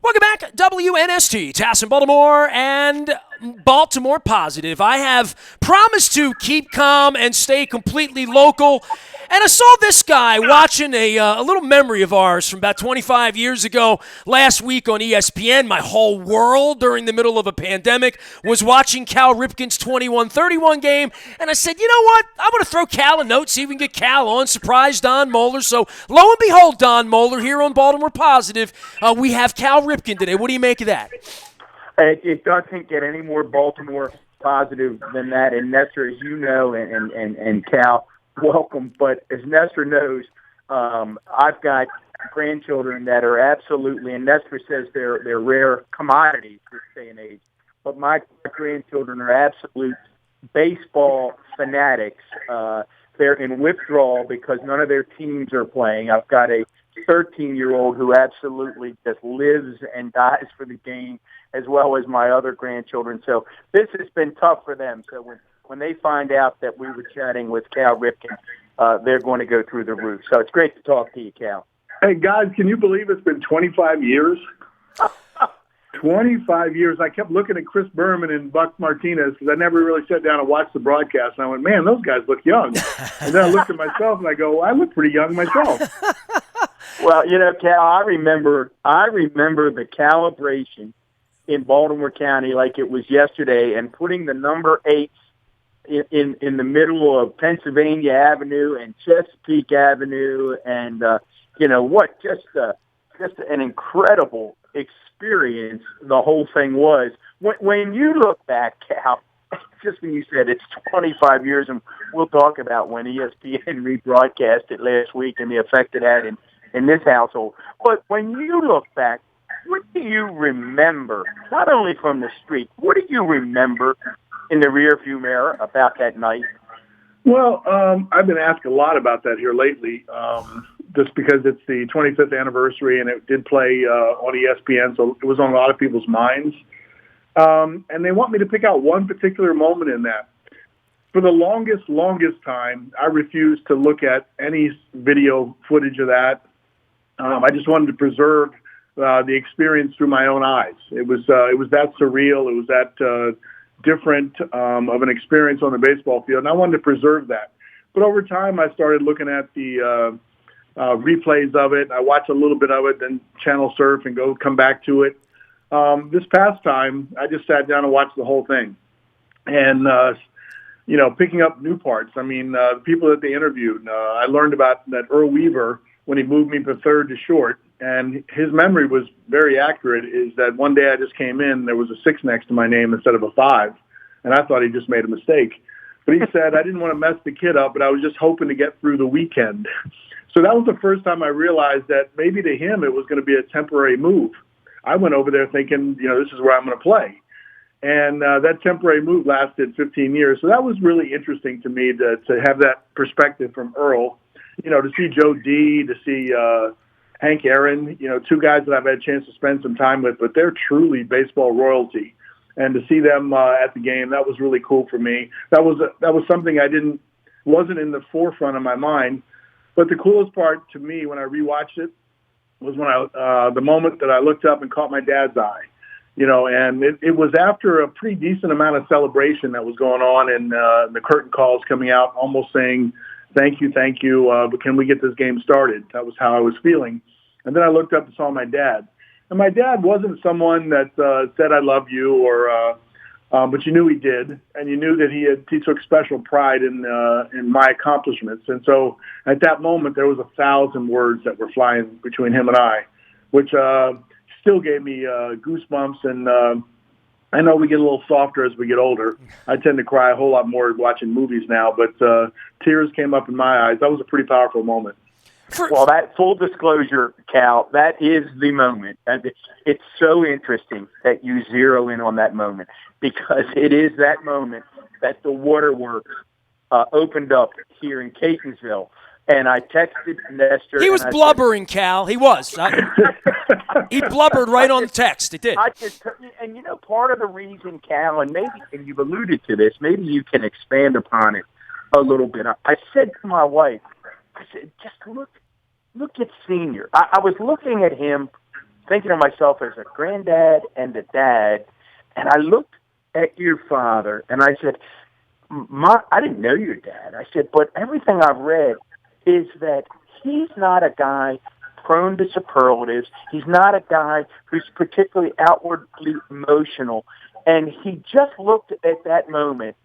Welcome back, WNST, Tass in Baltimore and Baltimore Positive. I have promised to keep calm and stay completely local, and I saw this guy watching a little memory of ours from about 25 years ago last week on ESPN. My whole world during the middle of a pandemic was watching Cal Ripken's 21-31 game, and I said, you know what? I'm going to throw Cal a note, see if we can get Cal on. Surprise Don Mohler. So lo and behold, Don Mohler here on Baltimore Positive. We have Cal Ripken today. What do you make of that? It doesn't get any more Baltimore positive than that. And Nestor, as you know, and Cal, welcome. But as Nestor knows, I've got grandchildren that are absolutely, and Nestor says they're rare commodities this day and age. But my grandchildren are absolute baseball fanatics. They're in withdrawal because none of their teams are playing. I've got a 13-year-old who absolutely just lives and dies for the game, as well as my other grandchildren. So this has been tough for them. So when they find out that we were chatting with Cal Ripken, they're going to go through the roof. So it's great to talk to you, Cal. Hey, guys, can you believe it's been 25 years? 25 years. I kept looking at Chris Berman and Buck Martinez because I never really sat down and watched the broadcast. And I went, man, those guys look young. And then I looked at myself and I go, well, I look pretty young myself. Well, you know, Cal, I remember the calibration in Baltimore County like it was yesterday, and putting the number 8 in the middle of Pennsylvania Avenue and Chesapeake Avenue, and just an incredible experience the whole thing was. When you look back, Cal, just when you said it's 25 years, and we'll talk about when ESPN rebroadcast it last week and the effect it had in this household. But when you look back, what do you remember, not only from the street, what do you remember in the rearview mirror about that night? Well, I've been asked a lot about that here lately, just because it's the 25th anniversary and it did play on ESPN, so it was on a lot of people's minds. And they want me to pick out one particular moment in that. For the longest time, I refused to look at any video footage of that. I just wanted to preserve the experience through my own eyes. It was that surreal. It was that different of an experience on the baseball field, and I wanted to preserve that. But over time, I started looking at the replays of it. I watched a little bit of it, then channel surf and come back to it. This past time, I just sat down and watched the whole thing, and picking up new parts. I mean, the people that they interviewed, I learned about that Earl Weaver when he moved me from third to short. And his memory was very accurate, is that one day I just came in, there was a 6 next to my name instead of a 5, and I thought he just made a mistake. But he said, I didn't want to mess the kid up, but I was just hoping to get through the weekend. So that was the first time I realized that maybe to him it was going to be a temporary move. I went over there thinking, this is where I'm going to play. And that temporary move lasted 15 years. So that was really interesting to me to have that perspective from Earl, to see Joe D., to see Hank Aaron, 2 guys that I've had a chance to spend some time with, but they're truly baseball royalty. And to see them at the game, that was really cool for me. That was something wasn't in the forefront of my mind. But the coolest part to me when I rewatched it was when the moment that I looked up and caught my dad's eye. And it was after a pretty decent amount of celebration that was going on, and the curtain calls coming out, almost saying, thank you, but can we get this game started? That was how I was feeling. And then I looked up and saw my dad. And my dad wasn't someone that said, I love you, but you knew he did. And you knew that he took special pride in my accomplishments. And so at that moment, there was 1,000 words that were flying between him and I, which still gave me goosebumps. And I know we get a little softer as we get older. I tend to cry a whole lot more watching movies now, but tears came up in my eyes. That was a pretty powerful moment. Well, that full disclosure, Cal, that is the moment. And it's so interesting that you zero in on that moment, because it is that moment that the waterworks opened up here in Catonsville. And I texted Nestor. He was blubbering, Cal. He was. He blubbered right on the text. It did. And part of the reason, Cal, and you've alluded to this, maybe you can expand upon it a little bit. I said to my wife, I said, just look at Senior. I was looking at him thinking to myself as a granddad and a dad, and I looked at your father, and I said, I didn't know your dad. I said, but everything I've read is that he's not a guy prone to superlatives. He's not a guy who's particularly outwardly emotional. And he just looked at that moment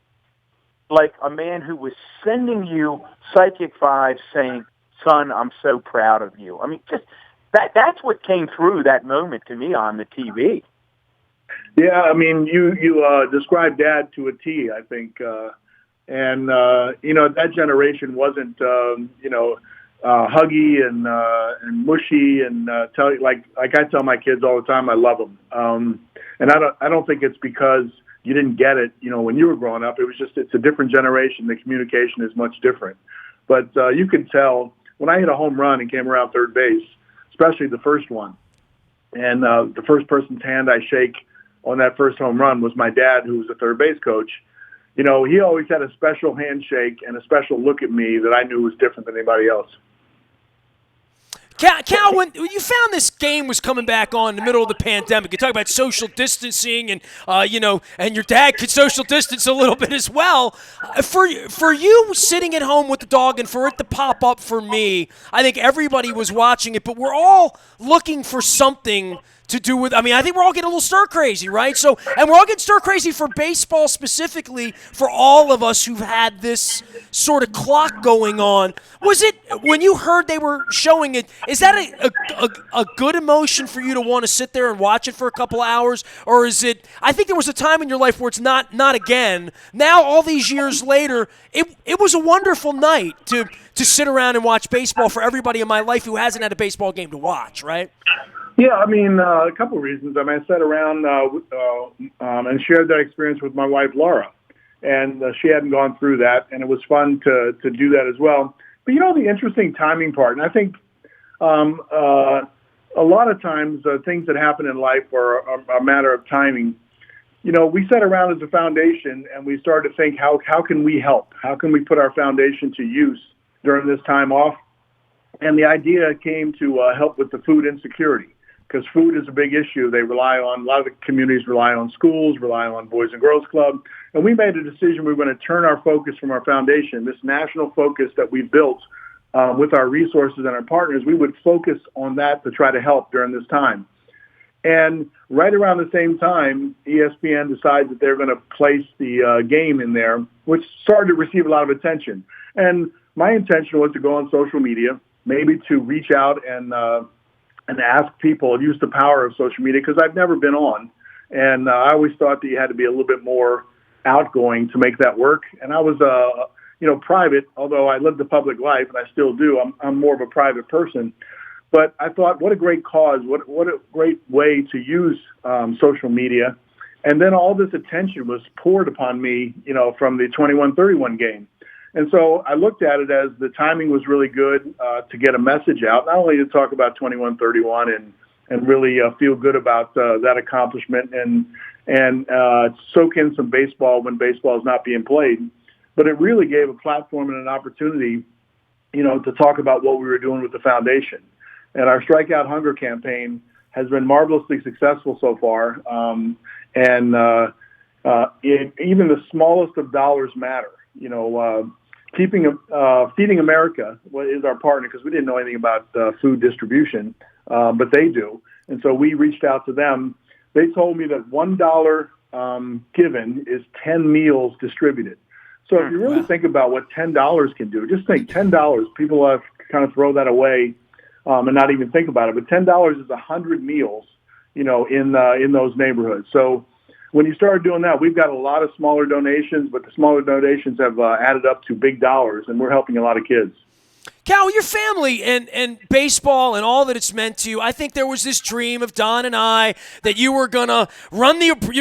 like a man who was sending you psychic vibes saying, son, I'm so proud of you. I mean, just that's what came through that moment to me on the TV. Yeah, I mean, you described Dad to a T, I think. That generation wasn't, huggy and mushy and like I tell my kids all the time, I love them. And I don't think it's because you didn't get it, when you were growing up. It was just, it's a different generation. The communication is much different. But you can tell when I hit a home run and came around third base, especially the first one, and the first person's hand I shake on that first home run was my dad, who was a third base coach. He always had a special handshake and a special look at me that I knew was different than anybody else. Cal, when you found this game was coming back on in the middle of the pandemic, you talk about social distancing and, and your dad could social distance a little bit as well. For you sitting at home with the dog and for it to pop up for me, I think everybody was watching it, but we're all looking for something to do with, I think we're all getting a little stir-crazy, right? So, and we're all getting stir-crazy for baseball specifically, for all of us who've had this sort of clock going on. Was it, when you heard they were showing it, is that a good emotion for you to want to sit there and watch it for a couple of hours? Or is it, I think there was a time in your life where it's not again. Now, all these years later, it was a wonderful night to sit around and watch baseball for everybody in my life who hasn't had a baseball game to watch, right? Yeah, a couple of reasons. I sat around and shared that experience with my wife, Laura, and she hadn't gone through that, and it was fun to do that as well. But, the interesting timing part, and I think a lot of times things that happen in life are a matter of timing. We sat around as a foundation, and we started to think, how can we help? How can we put our foundation to use during this time off? And the idea came to help with the food insecurity, because food is a big issue. A lot of the communities rely on schools, rely on Boys and Girls Club. And we made a decision we were going to turn our focus from our foundation, this national focus that we've built with our resources and our partners, we would focus on that to try to help during this time. And right around the same time, ESPN decides that they're going to place the game in there, which started to receive a lot of attention. And my intention was to go on social media, maybe to reach out and ask people, use the power of social media, because I've never been on. And I always thought that you had to be a little bit more outgoing to make that work. And I was, private, although I lived a public life, and I still do. I'm more of a private person. But I thought, what a great cause, what a great way to use social media. And then all this attention was poured upon me, from the 21-31 game. And so I looked at it as the timing was really good to get a message out, not only to talk about 21-31 and really feel good about that accomplishment and soak in some baseball when baseball is not being played, but it really gave a platform and an opportunity, to talk about what we were doing with the foundation. And our Strikeout Hunger campaign has been marvelously successful so far, even the smallest of dollars matter. Feeding America is our partner, because we didn't know anything about food distribution, but they do. And so we reached out to them. They told me that $1 given is 10 meals distributed. So if you really think about what $10 can do, just think $10. People have kind of throw that away and not even think about it. But $10 is 100 meals, in those neighborhoods. So when you start doing that, we've got a lot of smaller donations, but the smaller donations have added up to big dollars, and we're helping a lot of kids. Cal, your family and baseball and all that it's meant to you, I think there was this dream of Don and I that you were going to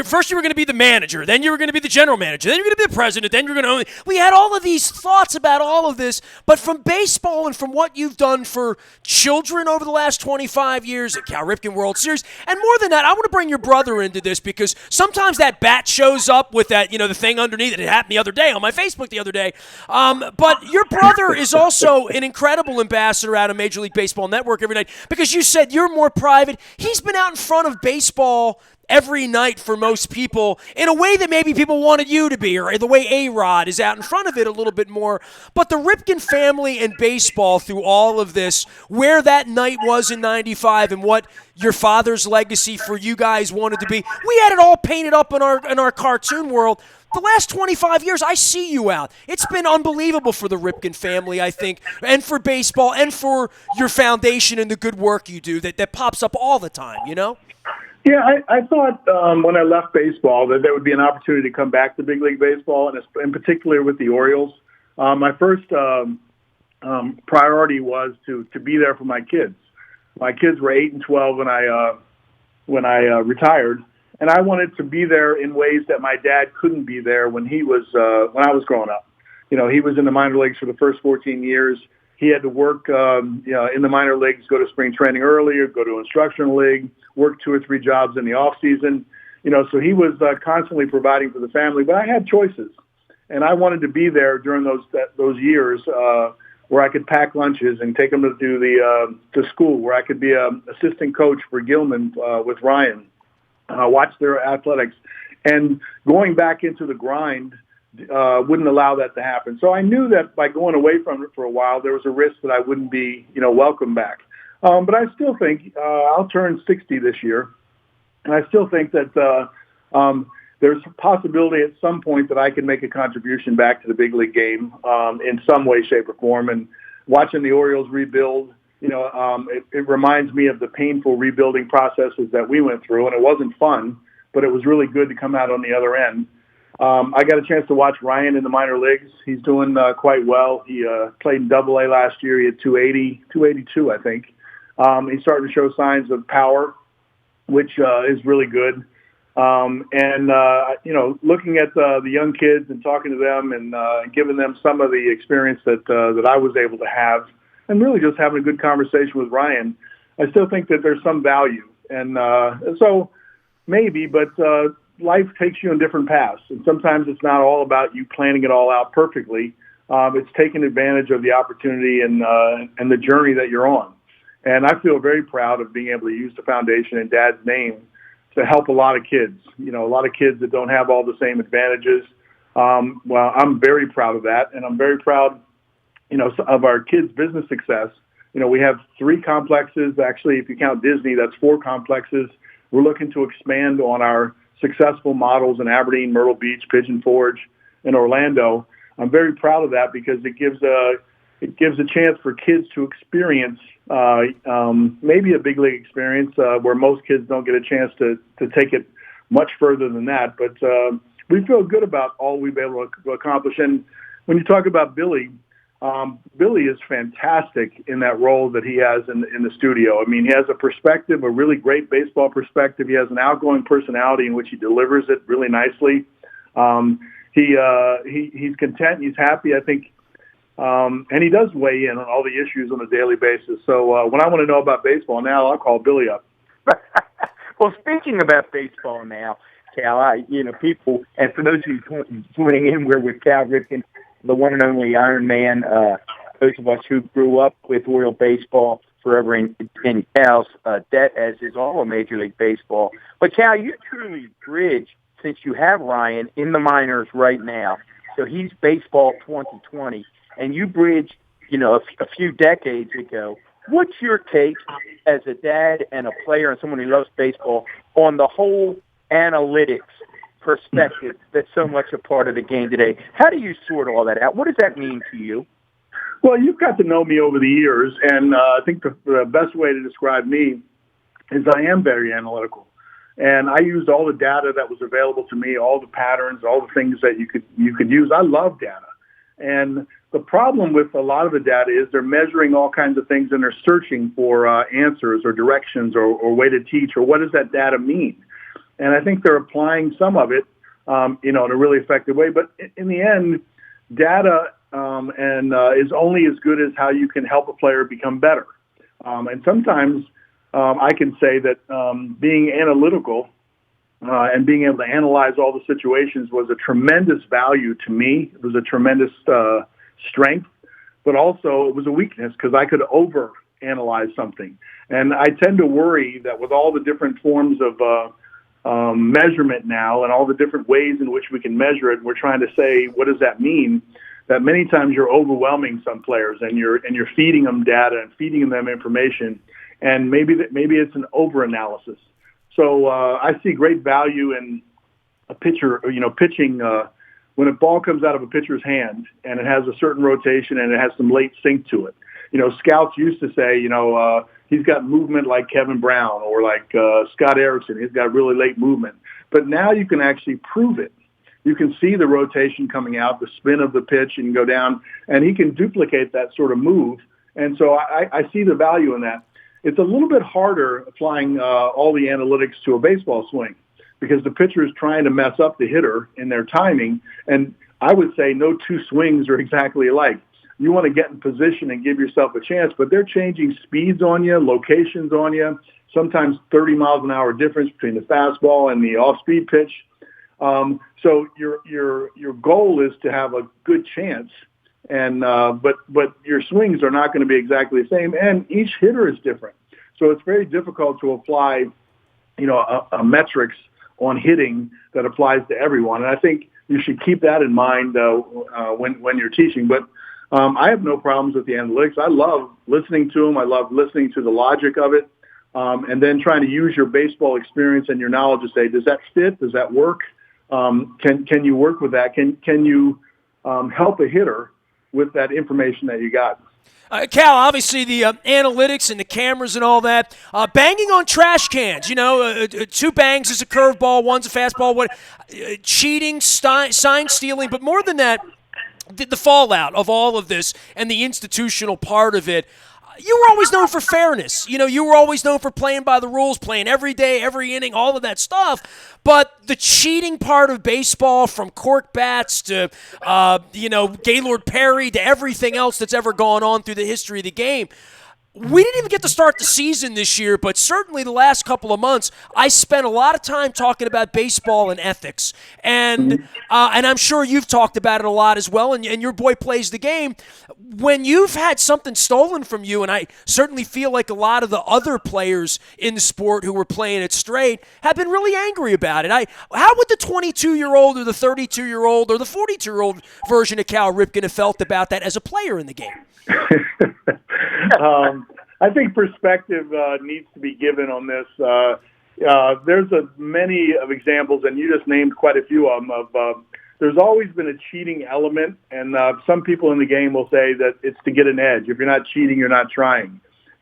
first you were going to be the manager, then you were going to be the general manager, then you were going to be the president, then you were going to we had all of these thoughts about all of this, but from baseball and from what you've done for children over the last 25 years at Cal Ripken World Series, and more than that, I want to bring your brother into this, because sometimes that bat shows up with that, the thing underneath it. It happened the other day on my Facebook the other day. But your brother is also an incredible ambassador out of Major League Baseball Network every night, because you said you're more private. He's been out in front of baseball every night for most people in a way that maybe people wanted you to be, or the way A-Rod is out in front of it a little bit more. But the Ripken family and baseball through all of this, where that night was in 95 and what your father's legacy for you guys wanted to be, we had it all painted up in our cartoon world. The last 25 years, I see you out. It's been unbelievable for the Ripken family, I think, and for baseball, and for your foundation and the good work you do that pops up all the time, you know? Yeah, I thought when I left baseball that there would be an opportunity to come back to big league baseball, and in particular with the Orioles. My first priority was to be there for my kids. My kids were 8 and 12 when I retired, and I wanted to be there in ways that my dad couldn't be there when I was growing up. You know, he was in the minor leagues for the first 14 years. He had to work in the minor leagues, go to spring training earlier, go to instructional league, work 2 or 3 jobs in the off season. You know, so he was constantly providing for the family. But I had choices, and I wanted to be there during those years where I could pack lunches and take them to do to school, where I could be an assistant coach for Gilman with Ryan, watch their athletics, and going back into the grind wouldn't allow that to happen. So I knew that by going away from it for a while, there was a risk that I wouldn't be, welcome back. But I still think I'll turn 60 this year, and I still think that there's a possibility at some point that I can make a contribution back to the big league game in some way, shape, or form. And watching the Orioles rebuild, it reminds me of the painful rebuilding processes that we went through, and it wasn't fun, but it was really good to come out on the other end. I got a chance to watch Ryan in the minor leagues. He's doing quite well. He played in Double-A last year. He had 282, I think. He's starting to show signs of power, which is really good. Looking at the young kids and talking to them and giving them some of the experience that I was able to have, and really just having a good conversation with Ryan, I still think that there's some value. And so maybe, but life takes you in different paths. And sometimes it's not all about you planning it all out perfectly. It's taking advantage of the opportunity and the journey that you're on. And I feel very proud of being able to use the foundation in Dad's name to help a lot of kids, a lot of kids that don't have all the same advantages. Well, I'm very proud of that. And I'm very proud, of our kids' business success. We have 3 complexes. Actually, if you count Disney, that's 4 complexes. We're looking to expand on our successful models in Aberdeen, Myrtle Beach, Pigeon Forge, and Orlando. I'm very proud of that because it gives a chance for kids to experience maybe a big league experience where most kids don't get a chance to take it much further than that. But we feel good about all we've been able to accomplish. And when you talk about Billy, Billy is fantastic in that role that he has in the studio. I mean, he has a perspective, a really great baseball perspective. He has an outgoing personality in which he delivers it really nicely. He's content. He's happy, I think. And he does weigh in on all the issues on a daily basis. So when I want to know about baseball now, I'll call Billy up. Well, speaking about baseball now, Cal, people, and for those of you tuning in, we're with Cal Ripken, the one and only Iron Man. Those of us who grew up with Oriole baseball forever in Cal's debt, as is all of Major League Baseball. But Cal, you truly bridge, since you have Ryan in the minors right now. So he's baseball 2020, and you bridge, a few decades ago. What's your take as a dad and a player and someone who loves baseball on the whole analytics perspective that's so much a part of the game today? How do you sort all that out? What does that mean to you? Well, you've got to know me over the years, and I think the best way to describe me is I am very analytical. And I used all the data that was available to me, all the patterns, all the things that you could use. I love data. And the problem with a lot of the data is they're measuring all kinds of things and they're searching for answers or directions or way to teach or what does that data mean. And I think they're applying some of it, in a really effective way. But in the end, data is only as good as how you can help a player become better. And sometimes I can say that being analytical and being able to analyze all the situations was a tremendous value to me. It was a tremendous strength. but also it was a weakness because I could overanalyze something. And I tend to worry that with all the different forms of measurement now and all the different ways in which we can measure it, we're trying to say, what does that mean? That many times you're overwhelming some players and you're feeding them data and feeding them information, and maybe it's an overanalysis. So I see great value in a pitcher, pitching when a ball comes out of a pitcher's hand and it has a certain rotation and it has some late sink to it. Scouts used to say, he's got movement like Kevin Brown or like Scott Erickson. He's got really late movement. But now you can actually prove it. You can see the rotation coming out, the spin of the pitch, and go down, and he can duplicate that sort of move. And so I see the value in that. It's a little bit harder applying all the analytics to a baseball swing because the pitcher is trying to mess up the hitter in their timing. And I would say no two swings are exactly alike. You want to get in position and give yourself a chance, but they're changing speeds on you, locations on you, sometimes 30 miles an hour difference between the fastball and the off-speed pitch. So your goal is to have a good chance, and but your swings are not going to be exactly the same, and each hitter is different. So it's very difficult to apply, a metrics on hitting that applies to everyone. And I think you should keep that in mind when you're teaching. But I have no problems with the analytics. I love listening to them. I love listening to the logic of it, and then trying to use your baseball experience and your knowledge to say, does that fit? Does that work? Can you work with that? Can you help a hitter with that information that you got? Cal, obviously the analytics and the cameras and all that, banging on trash cans, two bangs is a curveball, one's a fastball, cheating, sign stealing, but more than that, the fallout of all of this and the institutional part of it. You were always known for fairness. You were always known for playing by the rules, playing every day, every inning, all of that stuff. But the cheating part of baseball, from cork bats to, Gaylord Perry to everything else that's ever gone on through the history of the game, we didn't even get to start the season this year, but certainly the last couple of months, I spent a lot of time talking about baseball and ethics. And I'm sure you've talked about it a lot as well, and your boy plays the game. When you've had something stolen from you, and I certainly feel like a lot of the other players in the sport who were playing it straight have been really angry about it. How would the 22-year-old or the 32-year-old or the 42-year-old version of Cal Ripken have felt about that as a player in the game? I think perspective needs to be given on this. There's many of examples, and you just named quite a few of them. There's always been a cheating element, and some people in the game will say that it's to get an edge. If you're not cheating, you're not trying.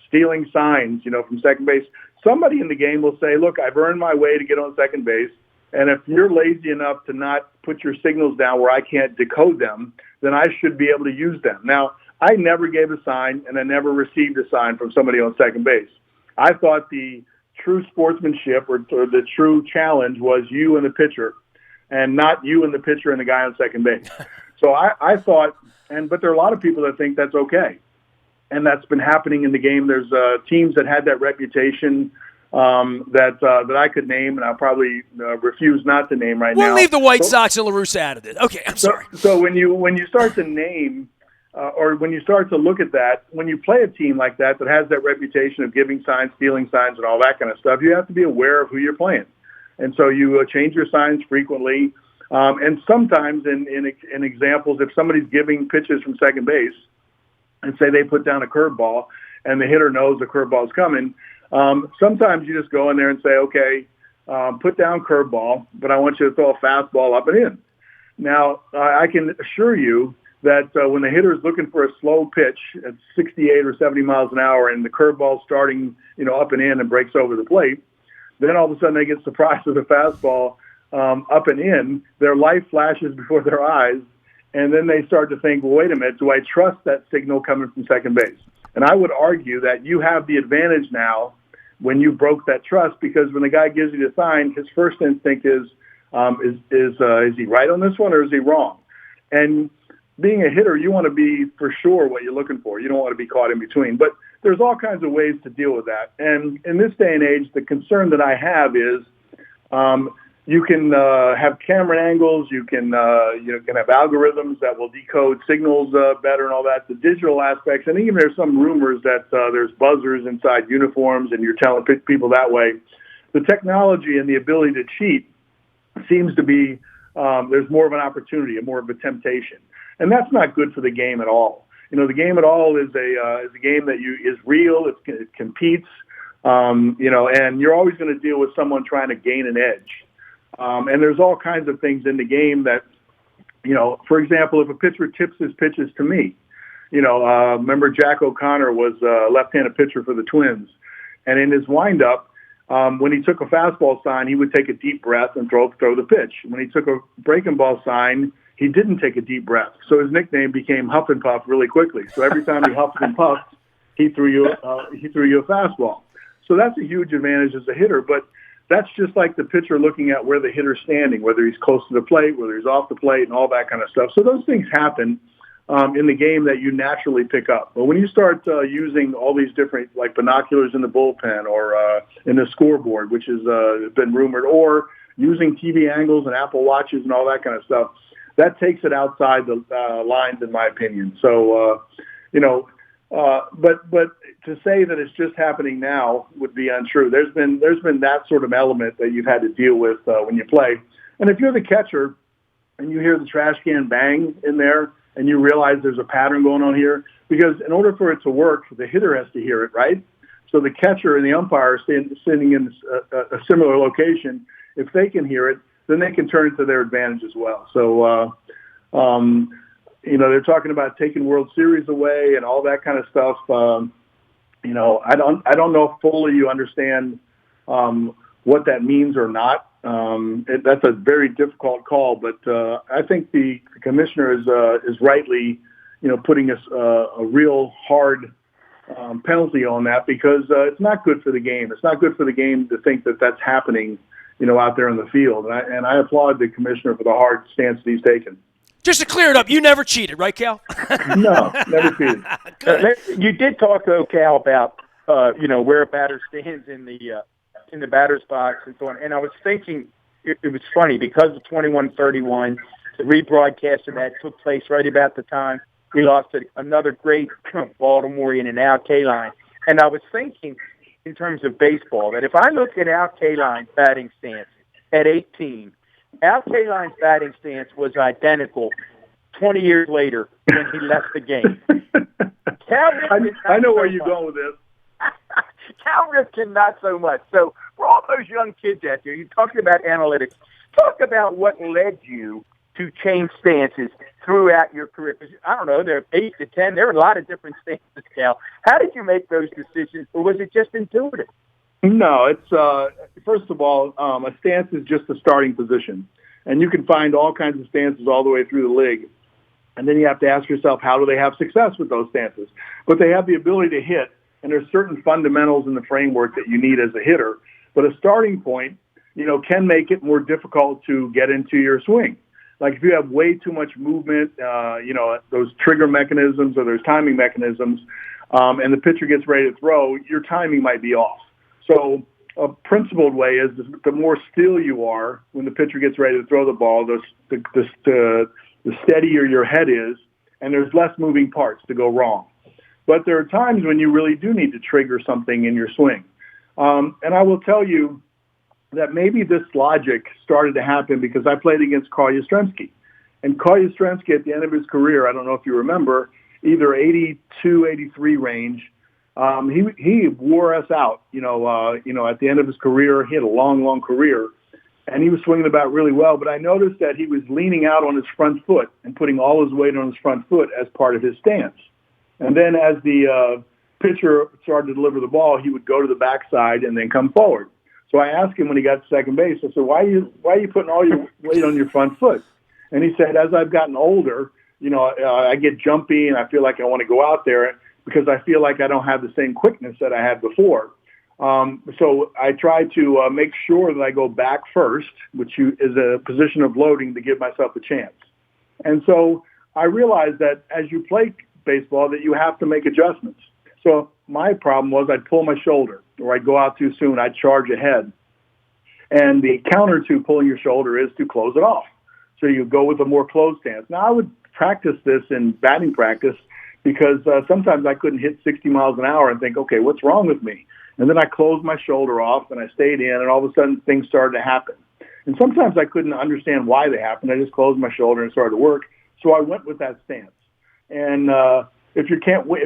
Stealing signs, from second base. Somebody in the game will say, look, I've earned my way to get on second base, and if you're lazy enough to not put your signals down where I can't decode them, then I should be able to use them. Now, I never gave a sign, and I never received a sign from somebody on second base. I thought the true sportsmanship or the true challenge was you and the pitcher, and not you and the pitcher and the guy on second base. So I thought, but there are a lot of people that think that's okay, and that's been happening in the game. There's teams that had that reputation that I could name, and I'll probably refuse not to name right now. We'll leave the White Sox and La Russa out of it. Okay, I'm sorry. So when you start to name. Or when you start to look at that, when you play a team like that has that reputation of giving signs, stealing signs, and all that kind of stuff, you have to be aware of who you're playing. And so you change your signs frequently. And sometimes in examples, if somebody's giving pitches from second base and say they put down a curveball and the hitter knows the curveball's coming, sometimes you just go in there and say, okay, put down curveball, but I want you to throw a fastball up and in. Now, I can assure you that when the hitter is looking for a slow pitch at 68 or 70 miles an hour and the curveball starting, up and in and breaks over the plate, then all of a sudden they get surprised with a fastball up and in. Their life flashes before their eyes, and then they start to think, well, wait a minute, do I trust that signal coming from second base? And I would argue that you have the advantage now when you broke that trust, because when the guy gives you the sign, his first instinct is he right on this one or is he wrong? And being a hitter, you want to be for sure what you're looking for. You don't want to be caught in between. But there's all kinds of ways to deal with that. And in this day and age, the concern that I have is You can have camera angles. You can have algorithms that will decode signals better and all that. The digital aspects, and even there's some rumors that there's buzzers inside uniforms, and you're telling people that way. The technology and the ability to cheat seems to be there's more of an opportunity, more of a temptation, and that's not good for the game at all. The game at all is a game that is real. It competes, and you're always going to deal with someone trying to gain an edge. And there's all kinds of things in the game that, for example, if a pitcher tips his pitches to me, remember Jack O'Connor was a left-handed pitcher for the Twins. And in his windup, when he took a fastball sign, he would take a deep breath and throw the pitch. When he took a breaking ball sign, he didn't take a deep breath. So his nickname became Huff and Puff really quickly. So every time he huffed and puffed, he threw you a fastball. So that's a huge advantage as a hitter. But that's just like the pitcher looking at where the hitter's standing, whether he's close to the plate, whether he's off the plate, and all that kind of stuff. So those things happen in the game that you naturally pick up. But when you start using all these different, like binoculars in the bullpen or in the scoreboard, which has been rumored, or using TV angles and Apple Watches and all that kind of stuff, that takes it outside the lines, in my opinion. So, but to say that it's just happening now would be untrue. There's been that sort of element that you've had to deal with when you play. And if you're the catcher and you hear the trash can bang in there and you realize there's a pattern going on here, because in order for it to work, the hitter has to hear it, right? So the catcher and the umpire are sitting in a similar location. If they can hear it, then they can turn it to their advantage as well. So, they're talking about taking World Series away and all that kind of stuff. I don't know if fully you understand what that means or not. That's a very difficult call, but I think the commissioner is rightly, putting a real hard penalty on that, because it's not good for the game. It's not good for the game to think that that's happening, out there in the field. And I applaud the commissioner for the hard stance that he's taken. Just to clear it up, you never cheated, right, Cal? No, never cheated. You did talk, though, Cal, about where a batter stands in the batter's box and so on. And I was thinking it was funny because of 21-31, the rebroadcast of that took place right about the time we lost another great Baltimorean in Al Kaline. And I was thinking, in terms of baseball, that if I look at Al Kaline's batting stance at 18, Al Kaline's batting stance was identical 20 years later when he left the game. I know where you're going with this. Cal Ripken, not so much. So for all those young kids out there, you're talking about analytics. Talk about what led you to change stances throughout your career. Because, I don't know, there are 8 to 10. There are a lot of different stances, Cal. How did you make those decisions, or was it just intuitive? No, it's first of all, a stance is just a starting position. And you can find all kinds of stances all the way through the league. And then you have to ask yourself, how do they have success with those stances? But they have the ability to hit, and there's certain fundamentals in the framework that you need as a hitter. But a starting point, can make it more difficult to get into your swing. Like if you have way too much movement, those trigger mechanisms or those timing mechanisms, and the pitcher gets ready to throw, your timing might be off. So a principled way is the more still you are when the pitcher gets ready to throw the ball, the steadier your head is, and there's less moving parts to go wrong. But there are times when you really do need to trigger something in your swing. And I will tell you that maybe this logic started to happen because I played against Carl Yastrzemski. And Carl Yastrzemski, at the end of his career, I don't know if you remember, either 82, 83 range, he wore us out, at the end of his career. He had a long, long career, and he was swinging the bat really well. But I noticed that he was leaning out on his front foot and putting all his weight on his front foot as part of his stance. And then as the pitcher started to deliver the ball, he would go to the backside and then come forward. So I asked him when he got to second base, I said, why are you putting all your weight on your front foot? And he said, as I've gotten older, I get jumpy and I feel like I want to go out there because I feel like I don't have the same quickness that I had before. So I try to make sure that I go back first, which is a position of loading to give myself a chance. And so I realized that as you play baseball that you have to make adjustments. So my problem was I'd pull my shoulder or I'd go out too soon. I'd charge ahead. And the counter to pulling your shoulder is to close it off. So you go with a more closed stance. Now, I would practice this in batting practice because sometimes I couldn't hit 60 miles an hour and think, okay, what's wrong with me? And then I closed my shoulder off and I stayed in, and all of a sudden things started to happen. And sometimes I couldn't understand why they happened. I just closed my shoulder and started to work. So I went with that stance. And if you can't wait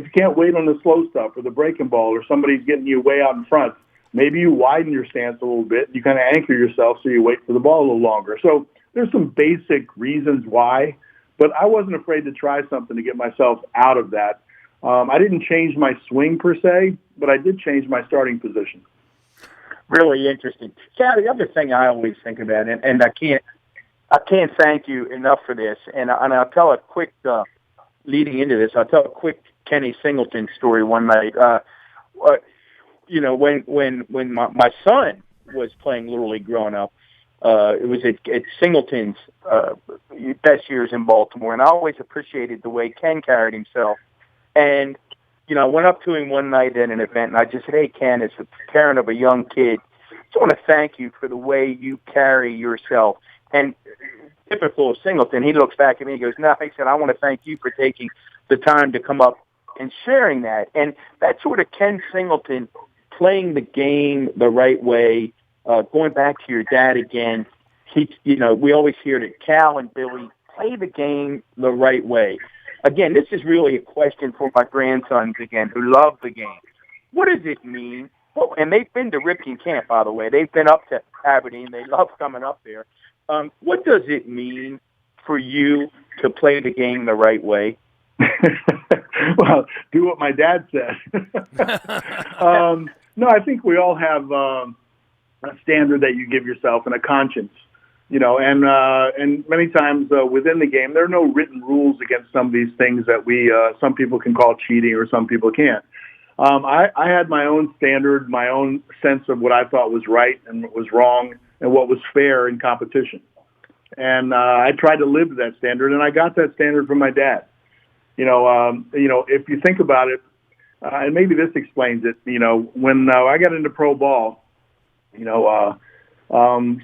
on the slow stuff or the breaking ball or somebody's getting you way out in front, maybe you widen your stance a little bit. You kind of anchor yourself so you wait for the ball a little longer. So there's some basic reasons why, but I wasn't afraid to try something to get myself out of that. I didn't change my swing per se, but I did change my starting position. Really interesting. Cal, the other thing I always think about, and I can't thank you enough for this, and I'll tell a quick, leading into this, I'll tell a quick Kenny Singleton story one night. When my son was playing Little League growing up, it was at Singleton's best years in Baltimore, and I always appreciated the way Ken carried himself. And, I went up to him one night at an event, and I just said, hey, Ken, as a parent of a young kid, I just want to thank you for the way you carry yourself. And typical of Singleton, he looks back at me and goes, no, he said, I want to thank you for taking the time to come up and sharing that. And that's sort of Ken Singleton playing the game the right way, going back to your dad again. We always hear that Cal and Billy play the game the right way. Again, this is really a question for my grandsons again, who love the game. What does it mean? Well, and they've been to Ripken camp, by the way. They've been up to Aberdeen. They love coming up there. What does it mean for you to play the game the right way? Well, do what my dad said. No, I think we all have a standard that you give yourself and a conscience, and many times within the game, there are no written rules against some of these things that some people can call cheating or some people can't. I had my own standard, my own sense of what I thought was right and what was wrong and what was fair in competition. And I tried to live to that standard, and I got that standard from my dad. If you think about it, and maybe this explains it, when I got into pro ball,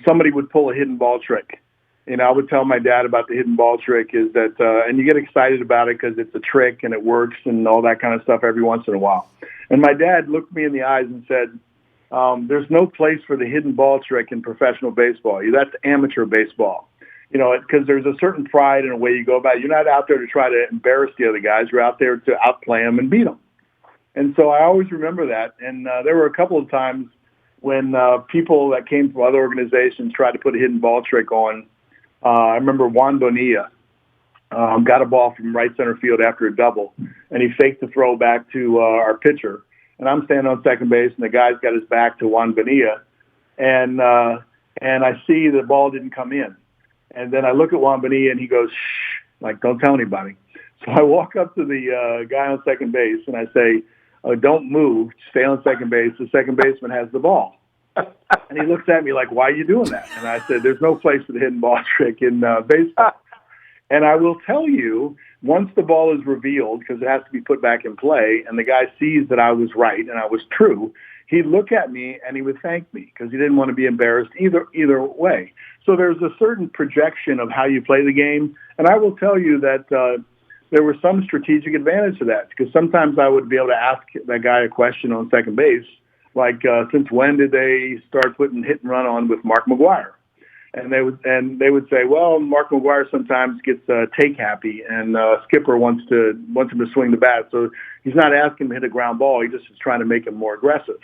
somebody would pull a hidden ball trick. I would tell my dad about the hidden ball trick is that, and you get excited about it because it's a trick and it works and all that kind of stuff every once in a while. And my dad looked me in the eyes and said, there's no place for the hidden ball trick in professional baseball. That's amateur baseball. Because there's a certain pride in the way you go about it. You're not out there to try to embarrass the other guys. You're out there to outplay them and beat them. And so I always remember that. And there were a couple of times when people that came from other organizations tried to put a hidden ball trick on. I remember Juan Bonilla got a ball from right center field after a double, and he faked the throw back to our pitcher. And I'm standing on second base, and the guy's got his back to Juan Bonilla. And I see the ball didn't come in. And then I look at Juan Bonilla, and he goes, shh, like, don't tell anybody. So I walk up to the guy on second base, and I say, don't move, stay on second base. The second baseman has the ball. And he looks at me like, why are you doing that? And I said, there's no place for the hidden ball trick in baseball. And I will tell you, once the ball is revealed, because it has to be put back in play, and the guy sees that I was right and I was true, he'd look at me and he would thank me because he didn't want to be embarrassed either way. So there's a certain projection of how you play the game. And I will tell you that there was some strategic advantage to that, because sometimes I would be able to ask that guy a question on second base, like, since when did they start putting hit and run on with Mark McGwire? And they would say, well, Mark McGwire sometimes gets take happy, and Skipper wants him to swing the bat, so he's not asking him to hit a ground ball. He just is trying to make him more aggressive.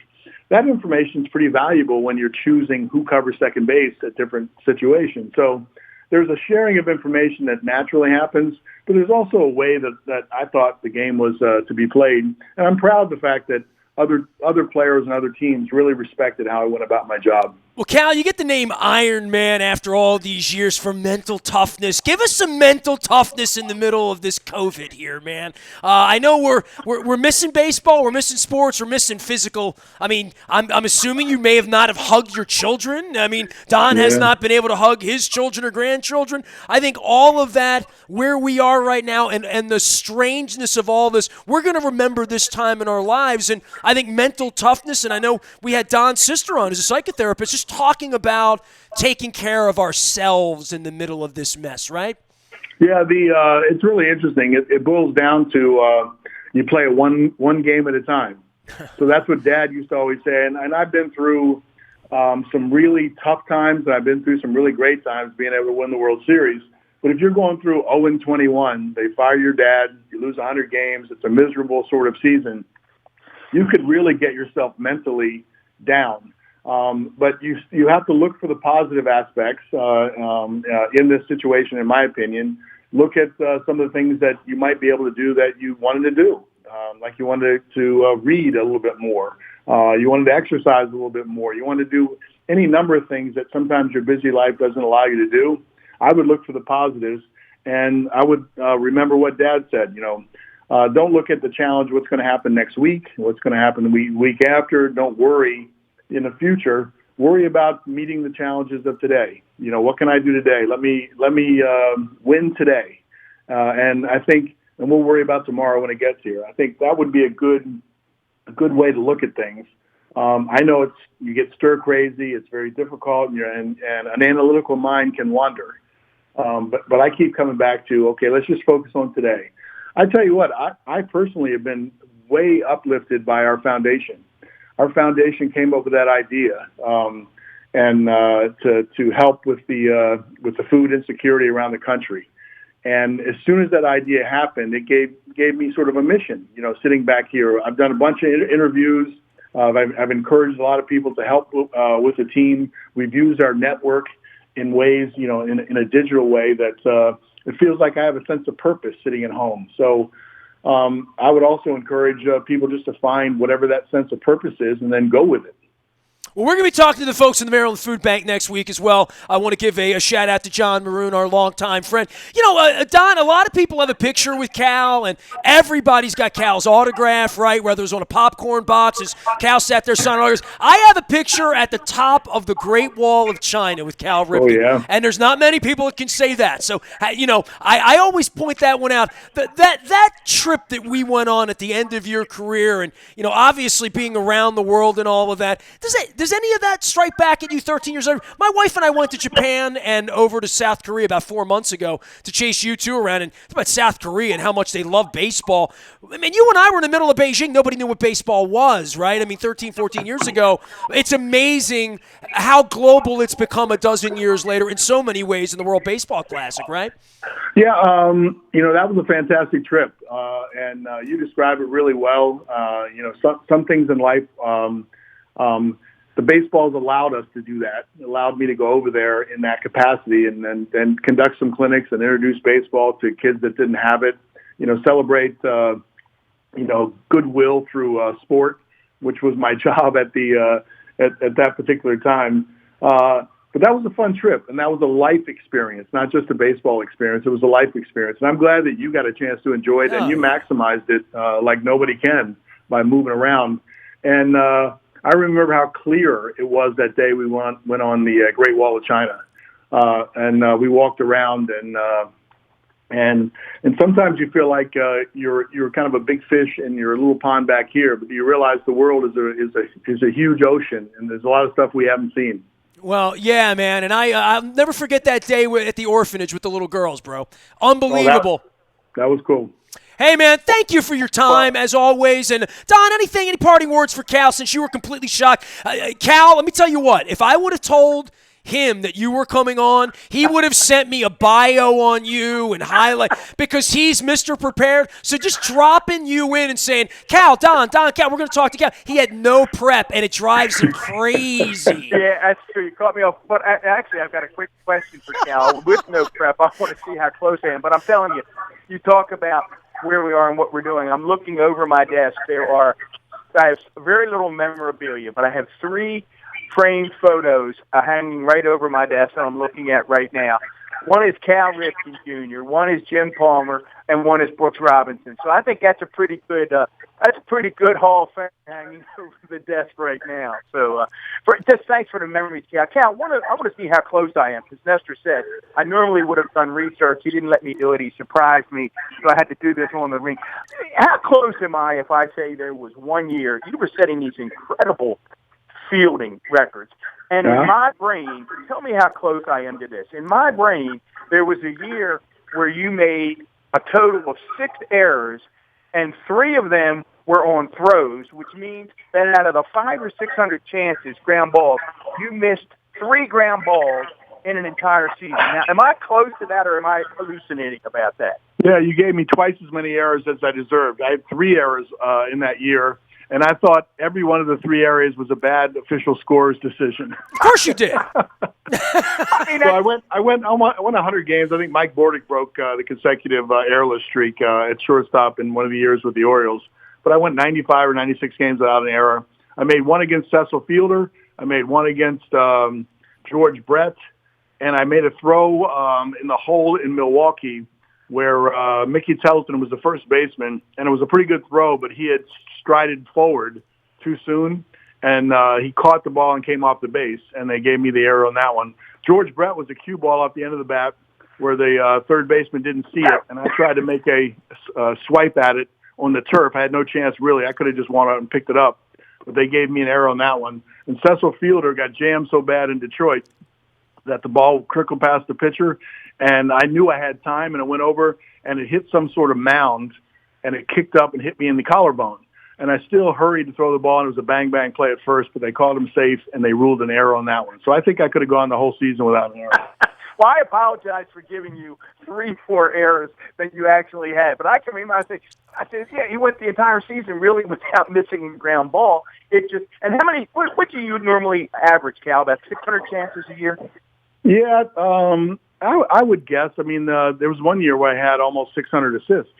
That information is pretty valuable when you're choosing who covers second base at different situations. So there's a sharing of information that naturally happens, but there's also a way that I thought the game was to be played. And I'm proud of the fact that other players and other teams really respected how I went about my job. Well, Cal, you get the name Iron Man after all these years for mental toughness. Give us some mental toughness in the middle of this COVID here, man. I know we're missing baseball, we're missing sports, we're missing physical. I mean, I'm assuming you may have not have hugged your children. I mean, Don has not been able to hug his children or grandchildren. I think all of that, where we are right now, and the strangeness of all this, we're going to remember this time in our lives. And I think mental toughness, and I know we had Don's sister on as a psychotherapist, just just talking about taking care of ourselves in the middle of this mess, right? Yeah, it's really interesting. It boils down to you play it one game at a time. So that's what Dad used to always say. And I've been through some really tough times, and I've been through some really great times being able to win the World Series. But if you're going through 0-21, they fire your dad, you lose 100 games, it's a miserable sort of season, you could really get yourself mentally down. But you have to look for the positive aspects in this situation, in my opinion. Look at some of the things that you might be able to do that you wanted to do, like you wanted to read a little bit more. You wanted to exercise a little bit more. You wanted to do any number of things that sometimes your busy life doesn't allow you to do. I would look for the positives, and I would remember what Dad said. Don't look at the challenge, what's going to happen next week, what's going to happen the week after. Don't worry in the future. Worry about meeting the challenges of today. What can I do today? Let me win today, and I think, and we'll worry about tomorrow when it gets here. I think that would be a good way to look at things. I know you get stir crazy. It's very difficult, and an analytical mind can wander. But I keep coming back to, okay, let's just focus on today. I tell you what, I personally have been way uplifted by our foundation. Our foundation came up with that idea, and to help with the food insecurity around the country. And as soon as that idea happened, it gave me sort of a mission. Sitting back here, I've done a bunch of interviews. I've encouraged a lot of people to help with the team. We've used our network in ways, in a digital way that it feels like I have a sense of purpose sitting at home. So I would also encourage people just to find whatever that sense of purpose is and then go with it. Well, we're going to be talking to the folks in the Maryland Food Bank next week as well. I want to give a shout-out to John Maroon, our longtime friend. Don, a lot of people have a picture with Cal, and everybody's got Cal's autograph, right, whether it's on a popcorn box, as Cal sat there signing autographs. I have a picture at the top of the Great Wall of China with Cal Ripken. Oh, yeah. And there's not many people that can say that. So, I always point that one out. That trip that we went on at the end of your career and, obviously being around the world and all of that, does any of that strike back at you 13 years old? My wife and I went to Japan and over to South Korea about 4 months ago to chase you two around and talk about South Korea and how much they love baseball. I mean, you and I were in the middle of Beijing. Nobody knew what baseball was, right? I mean, 13, 14 years ago. It's amazing how global it's become a dozen years later in so many ways in the World Baseball Classic, right? Yeah, that was a fantastic trip, and you described it really well. Some things in life, the baseball's allowed us to do that. It allowed me to go over there in that capacity and then conduct some clinics and introduce baseball to kids that didn't have it. Celebrate goodwill through sport, which was my job at that particular time. But that was a fun trip, and that was a life experience, not just a baseball experience. It was a life experience, and I'm glad that you got a chance to enjoy it, and you maximized it like nobody can by moving around. And I remember how clear it was that day we went on the Great Wall of China, and we walked around, and sometimes you feel like you're kind of a big fish in your little pond back here, but you realize the world is a huge ocean, and there's a lot of stuff we haven't seen. Well, yeah, man, and I'll never forget that day at the orphanage with the little girls, bro. Unbelievable. That was cool. Hey, man, thank you for your time, as always. And, Don, any parting words for Cal since you were completely shocked? Cal, let me tell you what. If I would have told him that you were coming on, he would have sent me a bio on you and highlight because he's Mr. Prepared. So just dropping you in and saying, Cal, Don, Cal, we're going to talk to Cal. He had no prep, and it drives him crazy. Yeah, that's true. You caught me off. But actually, I've got a quick question for Cal. With no prep, I want to see how close I am. But I'm telling you, you talk about where we are and what we're doing. I'm looking over my desk. I have very little memorabilia, but I have 3 framed photos hanging right over my desk that I'm looking at right now. One is Cal Ripken Jr., one is Jim Palmer, and one is Brooks Robinson. So I think that's a pretty good Hall of Fame hanging over the desk right now. So just thanks for the memories, Cal. Cal, I want to see how close I am, because Nestor said I normally would have done research. He didn't let me do it. He surprised me, so I had to do this on the ring. How close am I if I say there was 1 year? You were setting these incredible fielding records. And in my brain, tell me how close I am to this. In my brain, there was a year where you made a total of 6 errors, and 3 of them were on throws, which means that out of the 500 or 600 chances, ground balls, you missed 3 ground balls in an entire season. Now, am I close to that, or am I hallucinating about that? Yeah, you gave me twice as many errors as I deserved. I had 3 errors in that year, and I thought every one of the 3 areas was a bad official scorer's decision. Of course you did. So I went 100 games. I think Mike Bordick broke the consecutive errorless streak at shortstop in one of the years with the Orioles. But I went 95 or 96 games without an error. I made 1 against Cecil Fielder. I made 1 against George Brett. And I made a throw in the hole in Milwaukee where Mickey Telston was the first baseman. And it was a pretty good throw, but he had strided forward too soon. And he caught the ball and came off the base. And they gave me the error on that one. George Brett was a cue ball off the end of the bat where the third baseman didn't see it. And I tried to make a swipe at it on the turf. I had no chance, really. I could have just went out and picked it up. But they gave me an error on that one. And Cecil Fielder got jammed so bad in Detroit that the ball crickled past the pitcher. And I knew I had time, and it went over, and it hit some sort of mound, and it kicked up and hit me in the collarbone. And I still hurried to throw the ball, and it was a bang-bang play at first, but they called him safe, and they ruled an error on that one. So I think I could have gone the whole season without an error. Well, I apologize for giving you 3, 4 errors that you actually had. But I can remember, I said, yeah, you went the entire season really without missing a ground ball. It just, and how many, what do you normally average, Cal, about 600 chances a year? Yeah, I would guess. I mean, there was one year where I had almost 600 assists.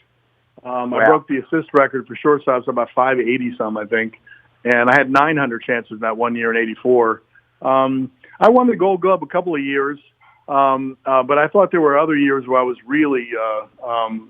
I broke the assist record for shortstops about 580-some, I think. And I had 900 chances that one year in '84. I won the Gold Glove a couple of years. But I thought there were other years where I was really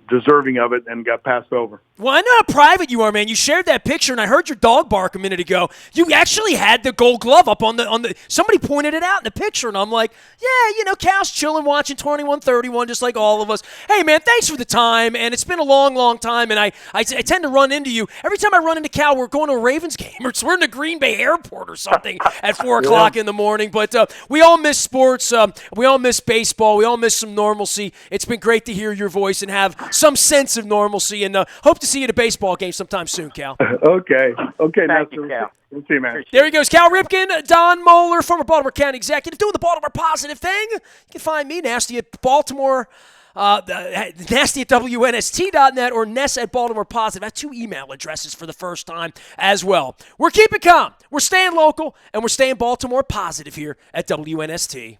deserving of it and got passed over. Well, I know how private you are, man. You shared that picture, and I heard your dog bark a minute ago. You actually had the Gold Glove up on the. Somebody pointed it out in the picture, and I'm like, yeah, Cal's chilling, watching 21-31, just like all of us. Hey, man, thanks for the time, and it's been a long, long time, and I tend to run into you every time I run into Cal. We're going to a Ravens game, or we're in the Green Bay airport or something at 4 o'clock in the morning. But we all miss sports. We all miss baseball. We all miss some normalcy. It's been great to hear your voice and have some sense of normalcy, and hope to see you at a baseball game sometime soon, Cal. Okay. Thank you, Cal. We'll see you, man. There he goes, Cal Ripken, Don Mohler, former Baltimore County executive, doing the Baltimore positive thing. You can find me, Nasty, at Baltimore, Nasty at WNST.net or Ness at Baltimore Positive. I have 2 email addresses for the first time as well. We're keeping calm. We're staying local, and we're staying Baltimore positive here at WNST.